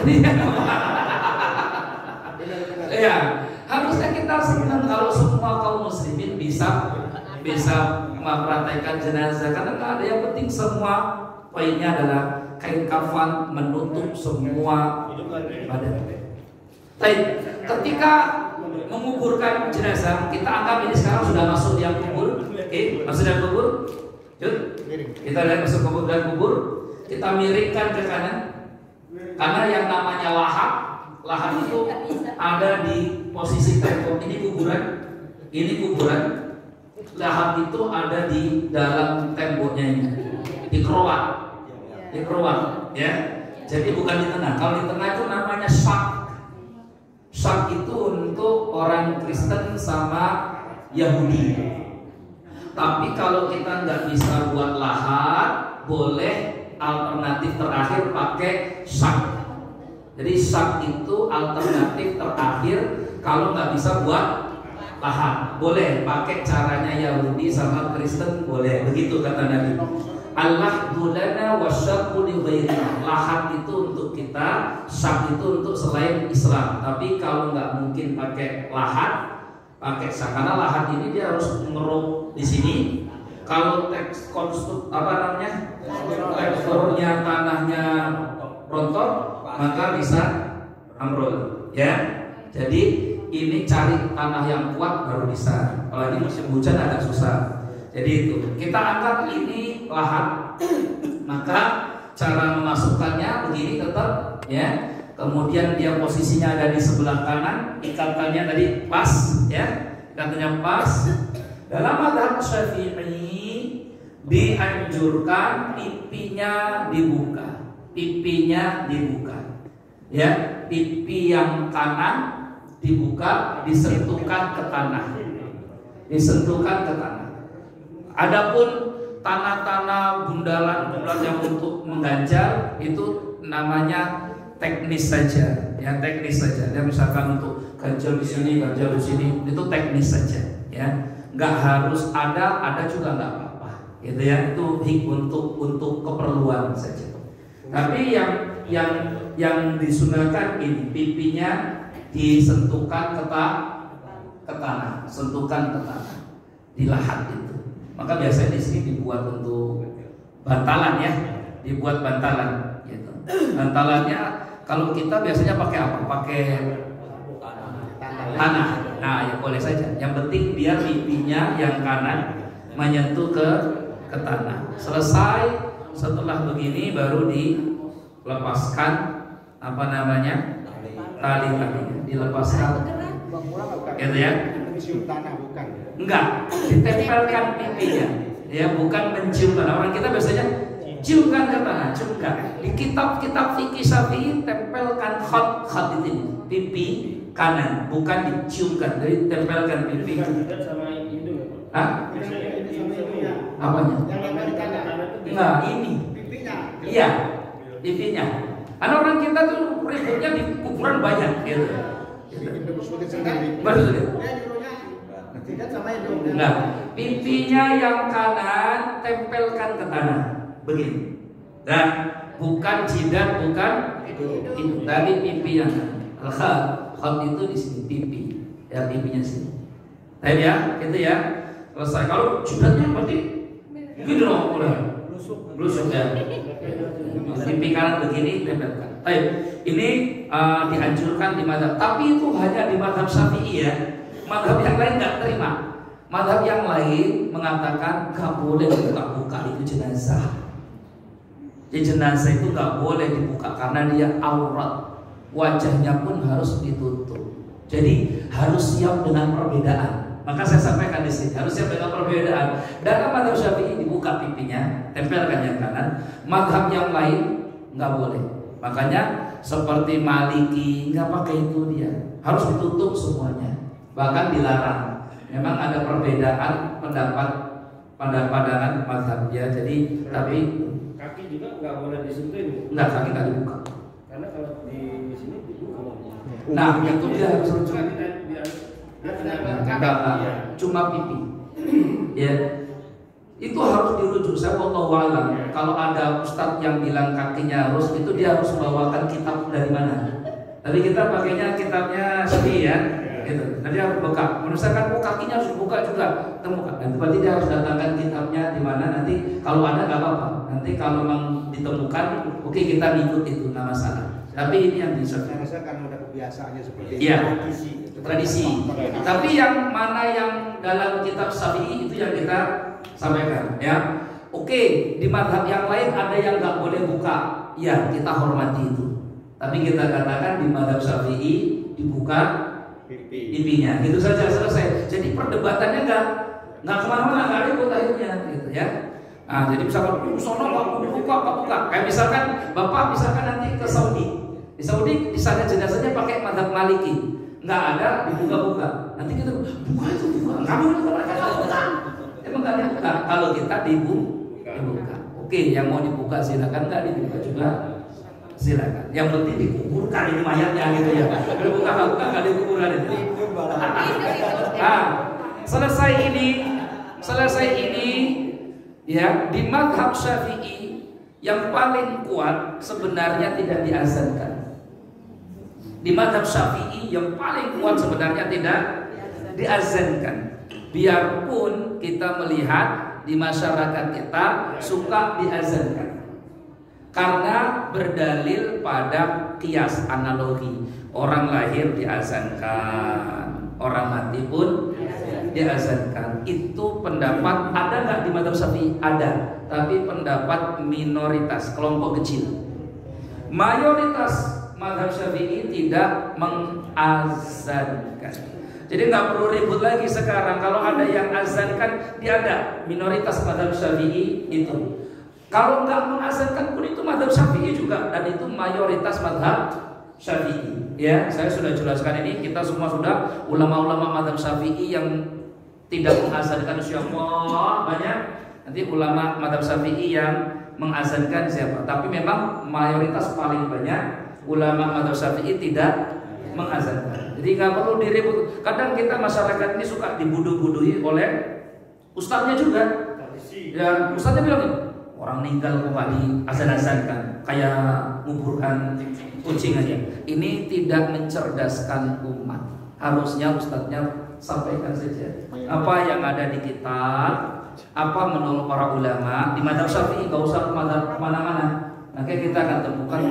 ya, harusnya kita senang kalau semua kaum muslimin bisa mempraktekkan jenazah, karena nggak ada yang penting. Semua poinnya adalah kain kafan menutup semua badan. Baik, ketika menguburkan jenazah, kita anggap ini sekarang sudah masuk yang kubur. Oke, masuk dalam kubur. Yuk, kita lihat masuk kubur dan kubur. Kita miringkan ke kanan. Karena yang namanya lahat itu ada di posisi tembok. Ini kuburan. Lahat itu ada di dalam temboknya ini, di keruak, ya. Jadi bukan di tengah. Kalau di tengah itu namanya syak. Syak itu untuk orang Kristen sama Yahudi. Tapi kalau kita nggak bisa buat lahat, boleh alternatif terakhir pakai syak. Jadi syak itu alternatif terakhir kalau nggak bisa buat lahat. Boleh pakai caranya Yahudi sama Kristen, boleh. Begitu kata Nabi. Allah dulana wasyaqu li ghairina. Lahat itu untuk kita, syak itu untuk selain Islam. Tapi kalau nggak mungkin pakai lahat, pakai syak. Karena lahat ini dia harus mengeruk di sini. Kalau teks teksturnya tanahnya rontok, maka bisa ambrol. Ya, jadi ini cari tanah yang kuat baru bisa. Kalau ini musim hujan agak susah. Jadi itu kita anggap ini lahat, maka cara memasukkannya begini tetap, ya. Kemudian dia posisinya ada di sebelah kanan, ikatannya tadi pas, ya, ikatannya pas. Dalam mazhab Syafi'i dianjurkan pipinya dibuka, Ya, pipi yang kanan dibuka, disentuhkan ke tanah. Disentuhkan ke tanah. Adapun tanah-tanah bundalan-bundalan yang untuk mengganjal itu namanya teknis saja, ya teknis saja. Ya, misalkan untuk ganjal di sini, ganjal di sini, itu teknis saja, ya. Nggak harus ada juga nggak apa-apa, gitu ya. Itu untuk keperluan saja. Tapi yang disunahkan ini pipinya disentuhkan ke tanah, sentuhkan ke tanah di lahat itu. Maka biasanya di sini dibuat untuk bantalan ya, dibuat bantalan gitu. Bantalannya kalau kita biasanya pakai apa? Pakai tanah. Nah, ya boleh saja. Yang penting biar pipinya yang kanan menyentuh ke tanah. Selesai, setelah begini baru dilepaskan apa namanya? Tali-talinya dilepaskan. Gitu ya. Mencium tanah bukan? Enggak, ditempelkan pipinya. Ya, bukan mencium tanah. Orang kita biasanya ciumkan ke tanah, ciumkan. Di kitab-kitab fikih Syafi'i tempelkan khat ini pipi kanan, bukan diciumkan. Jadi tempelkan pipi. Hah? Apanya? Enggak, ini. Iya, pipinya. Karena orang kita tuh ributnya di kuburan banyak gitu. Betul. Nah, pipinya yang kanan tempelkan ke tanah, begini. Dan bukan jidat, bukan itu. Tadi pipi yang khat itu di sini pipi, ya pipinya sini. Baik ya, gitu ya. Selesai. Kalau jidatnya berarti gitu dong, udah blusuk ya. Pipi kanan begini tempelkan. Baik, ini dianjurkan di mazhab, tapi itu hanya di mazhab Syafi'i ya. Mazhab yang lain nggak terima. Mazhab yang lain mengatakan nggak boleh buka-buka itu jenazah. Jadi jenazah itu nggak boleh dibuka karena dia aurat. Wajahnya pun harus ditutup. Jadi harus siap dengan perbedaan. Maka saya sampaikan di sini harus siap dengan perbedaan. Dalam mazhab Syafi'i dibuka pipinya, tempelkan yang kanan. Mazhab yang lain nggak boleh. Makanya seperti Maliki nggak pakai itu dia. Harus ditutup semuanya. Bahkan dilarang. Memang ada perbedaan pandangan mazhab ya. Jadi tapi kaki juga nggak boleh disentuh ini. Enggak, kaki nggak dibuka. Karena kalau di sini dibuka. Nah, itu dia harus rujuk. Enggak, cuma pipi. Ya. Itu harus dirujuk. Saya wallahu a'lam. Kalau ada ustadz yang bilang kakinya harus, itu dia harus membawakan kitab dari mana. Tapi kita pakainya kitabnya sendiri ya. Gitu. Nanti harus buka. Menusakan kakinya harus dibuka juga, temukan. Dan berarti dia harus datangkan kitabnya di mana. Nanti kalau ada nggak apa-apa. Nanti kalau memang ditemukan, oke kita ikut itu, nggak masalah. Tapi ini yang bisa. Saya rasa kan udah kebiasaannya seperti iya, tradisi. Tapi yang mana yang dalam kitab Syafi'i itu yang kita sampaikan, ya. Oke, di mazhab yang lain ada yang nggak boleh buka. Ya, kita hormati itu. Tapi kita katakan di mazhab Syafi'i dibuka pipinya, gitu saja selesai. Jadi perdebatannya nggak kemana-mana, nggak ribut akhirnya, gitu ya. Nah, jadi misalkan sono nggak buka. Kayak misalkan bapak misalkan nanti ke Saudi, di Saudi di sana jenazahnya pakai mazhab Maliki, nggak ada dibuka-buka. Nanti kita buka itu buka, nggak boleh mereka buka. Emang nggak dibuka. Kalau kita dibuka. Oke, yang mau dibuka silakan, nggak dibuka juga silakan. Yang penting dikuburkan ini mayatnya gitu ya. Kalau buka nggak dikuburkan itu. Nah, selesai ini ya, di mazhab Syafi'i yang paling kuat sebenarnya tidak diazankan. Di mazhab Syafi'i yang paling kuat sebenarnya tidak diazankan. Biarpun kita melihat di masyarakat kita suka diazankan. Karena berdalil pada kias analogi. Orang lahir diazankan, orang mati pun diazankan. Itu pendapat ada nggak di mazhab Syafi'i? Ada, tapi pendapat minoritas, kelompok kecil. Mayoritas mazhab Syafi'i tidak mengazankan. Jadi nggak perlu ribut lagi sekarang. Kalau ada yang azankan, dia ada. Minoritas mazhab Syafi'i itu. Kalau nggak mengazankan pun itu mazhab Syafi'i juga, dan itu mayoritas mazhab Syafi'i. Ya, saya sudah jelaskan ini. Kita semua sudah ulama-ulama mazhab Syafi'i yang tidak mengazankan siapa banyak. Nanti ulama mazhab Syafi'i yang mengazankan siapa. Tapi memang mayoritas paling banyak ulama mazhab Syafi'i tidak mengazankan. Jadi nggak perlu diribut. Kadang kita masyarakat ini suka dibodoh-bodohi oleh ustadznya juga. Ya, ustadznya bilang orang meninggal kok nggak diazan-azankan, kayak nguburkan kucing aja. Ini tidak mencerdaskan umat. Harusnya ustadznya sampaikan saja apa yang ada di kitab, apa menurut para ulama di mazhab Syafi'i, nggak usah ke mazhab mana-mana. Nanti kita akan temukan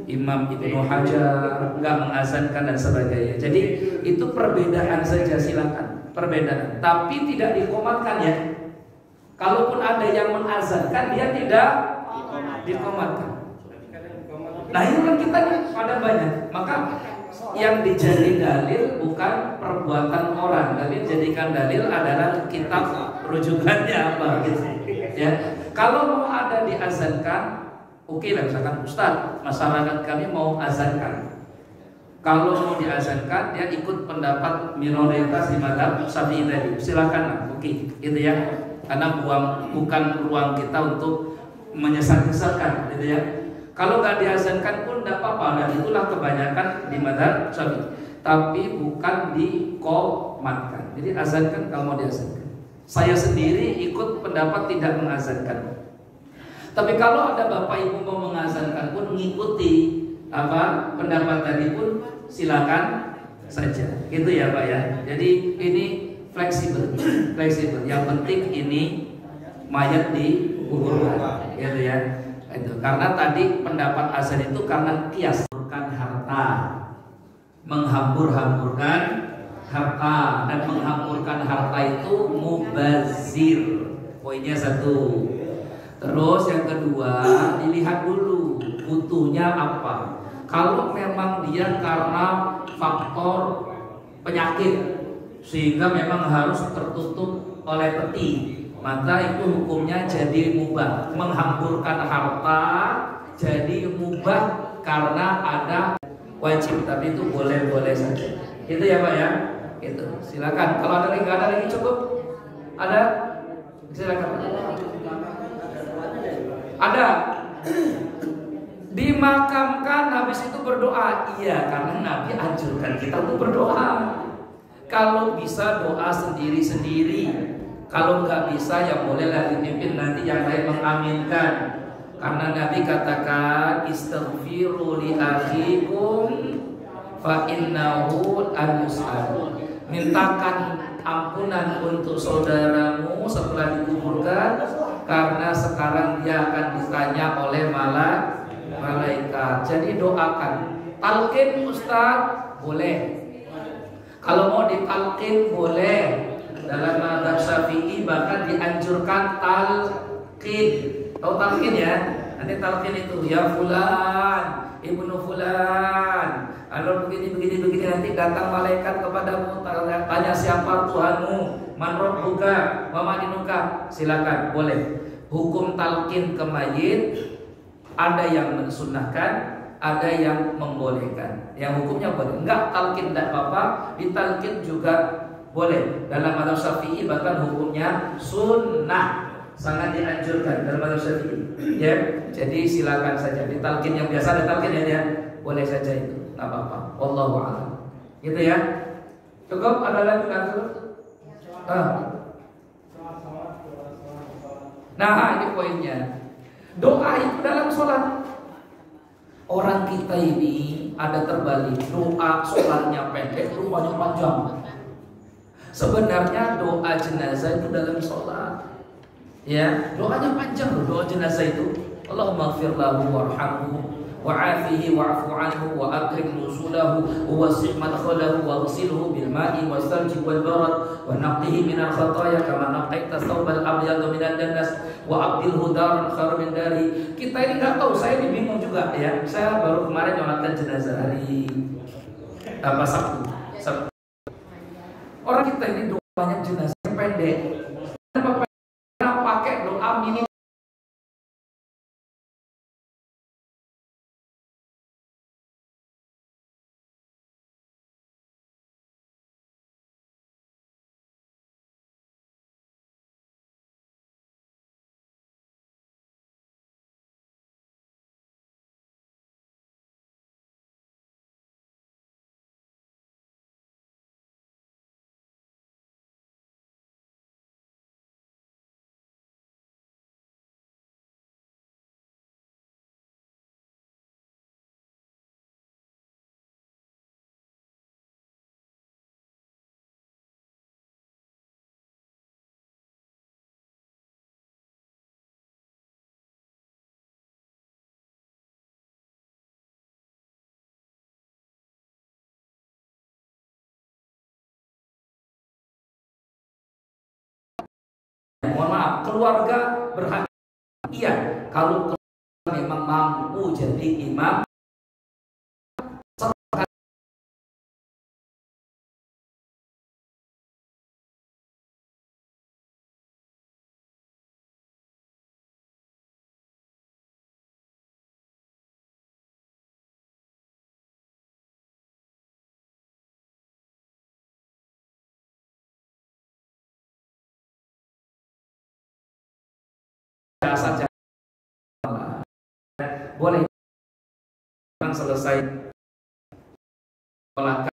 Imam Ibnu Hajar nggak mengazankan dan sebagainya. Jadi itu perbedaan saja, silakan perbedaan, tapi tidak dikomatkan ya. Kalaupun ada yang mengazankan, dia tidak dikomatkan. Nah itu kan kita pada banyak. Maka yang dijadi dalil bukan perbuatan orang, tapi jadikan dalil adalah kitab rujukannya apa gitu. Ya, kalau mau ada diazankan, oke lah, misalkan Ustaz, masyarakat kami mau azankan. Kalau mau diazankan, dia ikut pendapat minoritas di mazhab Syafi'i tadi, silakan, oke, gitu ya. Karena bukan ruang kita untuk menyesat-nyesatkan, gitu ya. Kalau nggak diazankan pun tidak apa-apa, dan itulah kebanyakan di mazhab Syafi'i. Tapi bukan dikomatkan. Jadi azankan kalau mau diazankan. Saya sendiri ikut pendapat tidak mengazankan. Tapi kalau ada bapak ibu mau mengazankan pun mengikuti apa pendapat tadi pun silakan saja, gitu ya Pak ya. Jadi ini fleksibel. Yang penting ini mayat dikuburkan, gitu ya. Itu karena tadi pendapat azan itu karena kias, bukan harta, menghambur-hamburkan harta, dan menghamburkan harta itu mubazir. Poinnya satu. Terus yang kedua, dilihat dulu butuhnya apa. Kalau memang dia karena faktor penyakit sehingga memang harus tertutup oleh peti, maka itu hukumnya jadi mubah. Menghamburkan harta jadi mubah karena ada wajib, tapi itu boleh-boleh saja. Itu ya Pak ya. Itu. Silakan. Kalau ada lagi, nggak ada lagi cukup? Ada? Silakan. Ada. Dimakamkan habis itu berdoa. Iya, karena Nabi anjurkan kita untuk berdoa. Kalau bisa doa sendiri-sendiri. Kalau nggak bisa ya bolehlah dipimpin nanti yang lain mengaminkan. Karena Nabi katakan istaghfiru li akhikum fa innahu al-mus'al. Mintakan ampunan untuk saudaramu setelah dikuburkan, karena sekarang dia akan ditanya oleh malaikat. Jadi doakan. Talqin Ustaz boleh. Kalau mau ditalqin boleh. Dalam mazhab Syafi'i bahkan dianjurkan talqin. Tahu talqin ya? Nanti talqin itu ya fulan, ibnu fulan. Kalau begini nanti datang malaikat kepadamu tanya siapa Tuhanmu, man rabbuka, wa ma dinuka. Silakan, boleh. Hukum talqin ke mayit ada yang mensunnahkan, ada yang membolehkan. Yang hukumnya boleh. Enggak talqin tidak apa-apa, ditalqin juga boleh. Dalam mazhab Syafi'i bahkan hukumnya sunnah, sangat dianjurkan dalam mazhab Syafi'i. Ya, jadi silakan saja ditalqin yang biasa ditalqin ya, boleh saja itu, nggak apa-apa. Wallahu a'lam. Gitu ya. Cukup, ada lagi ngatur? Nah, ini poinnya. Doa itu dalam sholat. Orang kita ini ada terbalik. Doa sholatnya pendek, doanya panjang. Sebenarnya doa jenazah itu dalam sholat, ya, doanya panjang loh. Doa jenazah itu Allahumma ighfir lahu warhamhu wa'afihi wa'fu anhu wa akrim nuzulahu wa wasi' madkhalahu wa ghsilhu bil ma'i was salji wal barad wa naqqihi min al khataaya kama naqqaita thawbal abyad min al danas wa abdilhu daran khairan min dari. Kita ini enggak tahu, saya ini bingung juga ya. Saya baru kemarin nyolatkan jenazah hari Sabtu. Orang kita ini doanya jenazah pendek. Pakai doa minimal mohon maaf, keluarga berhak. Iya, kalau keluarga memang mampu jadi imam, saja boleh selesai melangkah.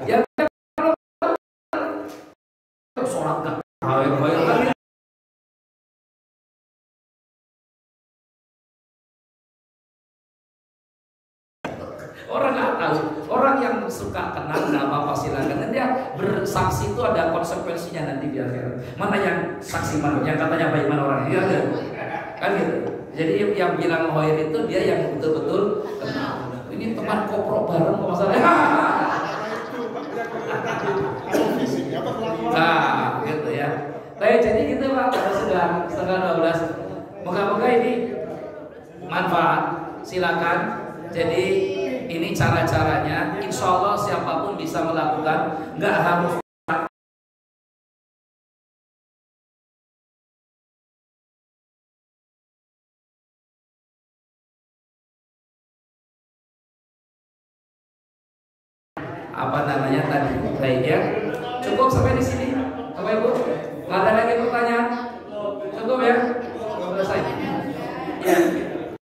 Ya, sholat kan. Orang nggak tahu. Orang yang suka kenal nama apa silakan. Nanti dia bersaksi itu ada konsekuensinya nanti di akhirat. Mana yang saksi mana? Yang katanya bagaimana orang? Iya kan gitu. Jadi yang bilang hoir itu dia yang betul-betul kenal. Ini teman kopro bareng kok masalahnya. Nah, gitu ya. Baik, jadi gitu Pak, sudah setengah 12. Moga-moga ini manfaat. Silakan. Jadi ini cara-caranya. Insya Allah siapapun bisa melakukan. Nggak harus. Apa namanya tadi? Baik ya. Cukup sampai